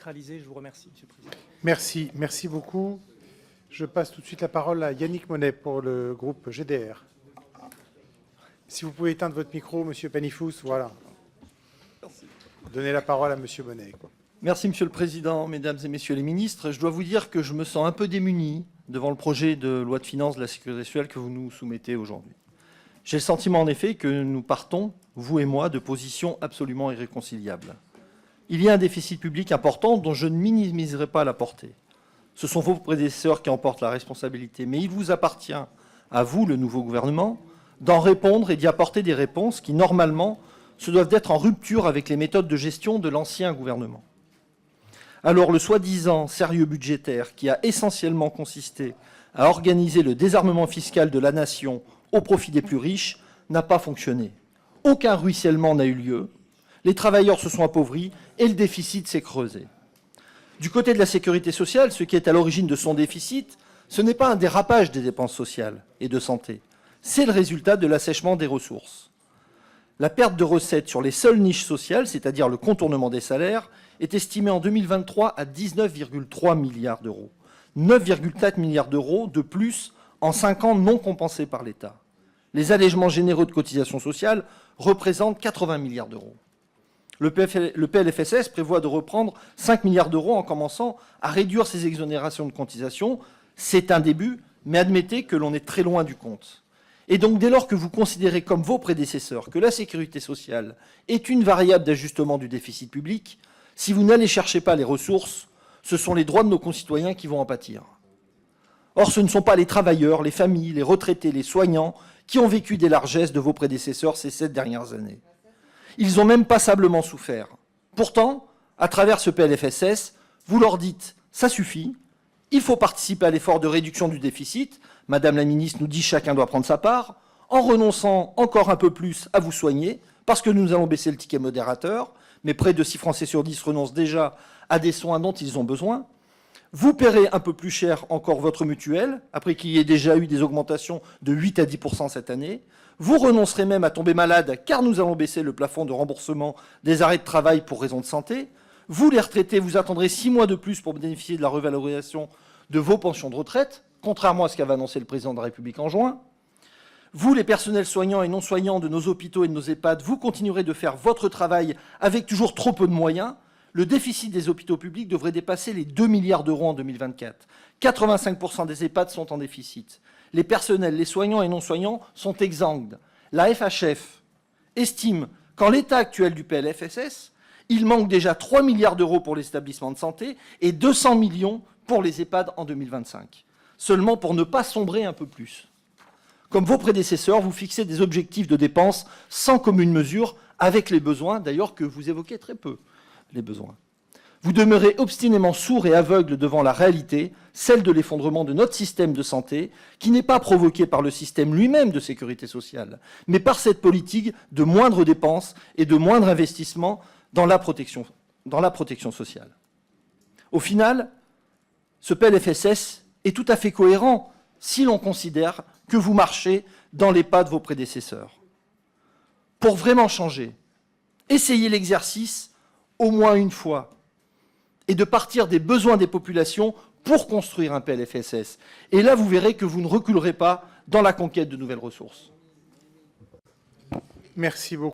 sacralisé. Je vous remercie, Monsieur le Président. Merci beaucoup. Je passe tout de suite la parole à Yannick Monnet pour le groupe GDR. Si vous pouvez éteindre votre micro, Monsieur Panifous, voilà. Donnez la parole à Monsieur Monnet. Merci, Monsieur le Président, Mesdames et Messieurs les ministres. Je dois vous dire que je me sens un peu démuni devant le projet de loi de finances de la sécurité sociale que vous nous soumettez aujourd'hui. J'ai le sentiment, en effet, que nous partons, vous et moi, de positions absolument irréconciliables. Il y a un déficit public important dont je ne minimiserai pas la portée. Ce sont vos prédécesseurs qui en portent la responsabilité, mais il vous appartient, à vous, le nouveau gouvernement, d'en répondre et d'y apporter des réponses qui, normalement, se doivent d'être en rupture avec les méthodes de gestion de l'ancien gouvernement. Alors, le soi-disant sérieux budgétaire qui a essentiellement consisté à organiser le désarmement fiscal de la nation au profit des plus riches n'a pas fonctionné. Aucun ruissellement n'a eu lieu, les travailleurs se sont appauvris et le déficit s'est creusé. Du côté de la sécurité sociale, ce qui est à l'origine de son déficit, ce n'est pas un dérapage des dépenses sociales et de santé, c'est le résultat de l'assèchement des ressources. La perte de recettes sur les seules niches sociales, c'est-à-dire le contournement des salaires, est estimée en 2023 à 19,3 milliards d'euros. 9,4 milliards d'euros de plus en 5 ans non compensés par l'État. Les allègements généreux de cotisations sociales représentent 80 milliards d'euros. Le PLFSS prévoit de reprendre 5 milliards d'euros en commençant à réduire ces exonérations de cotisations. C'est un début, mais admettez que l'on est très loin du compte. Et donc, dès lors que vous considérez comme vos prédécesseurs que la sécurité sociale est une variable d'ajustement du déficit public, si vous n'allez chercher pas les ressources, ce sont les droits de nos concitoyens qui vont en pâtir. Or, ce ne sont pas les travailleurs, les familles, les retraités, les soignants qui ont vécu des largesses de vos prédécesseurs ces 7 dernières années. Ils ont même passablement souffert. Pourtant, à travers ce PLFSS, vous leur dites « ça suffit, il faut participer à l'effort de réduction du déficit ». Madame la ministre nous dit « chacun doit prendre sa part », en renonçant encore un peu plus à vous soigner, parce que nous allons baisser le ticket modérateur, mais près de 6 Français sur 10 renoncent déjà à des soins dont ils ont besoin. Vous paierez un peu plus cher encore votre mutuelle, après qu'il y ait déjà eu des augmentations de 8 à 10% cette année. Vous renoncerez même à tomber malade, car nous allons baisser le plafond de remboursement des arrêts de travail pour raison de santé. Vous, les retraités, vous attendrez 6 mois de plus pour bénéficier de la revalorisation de vos pensions de retraite, contrairement à ce qu'avait annoncé le président de la République en juin. Vous, les personnels soignants et non soignants de nos hôpitaux et de nos EHPAD, vous continuerez de faire votre travail avec toujours trop peu de moyens. Le déficit des hôpitaux publics devrait dépasser les 2 milliards d'euros en 2024. 85% des EHPAD sont en déficit. Les personnels, les soignants et non-soignants sont exsangues. La FHF estime qu'en l'état actuel du PLFSS, il manque déjà 3 milliards d'euros pour les établissements de santé et 200 millions pour les EHPAD en 2025. Seulement pour ne pas sombrer un peu plus. Comme vos prédécesseurs, vous fixez des objectifs de dépenses sans commune mesure avec les besoins, d'ailleurs que vous évoquez très peu, les besoins. Vous demeurez obstinément sourds et aveugles devant la réalité, celle de l'effondrement de notre système de santé, qui n'est pas provoqué par le système lui-même de sécurité sociale, mais par cette politique de moindres dépenses et de moindre investissement dans la protection sociale. Au final, ce PLFSS est tout à fait cohérent si l'on considère que vous marchez dans les pas de vos prédécesseurs. Pour vraiment changer, essayez l'exercice au moins une fois et de partir des besoins des populations pour construire un PLFSS. Et là, vous verrez que vous ne reculerez pas dans la conquête de nouvelles ressources. Merci beaucoup.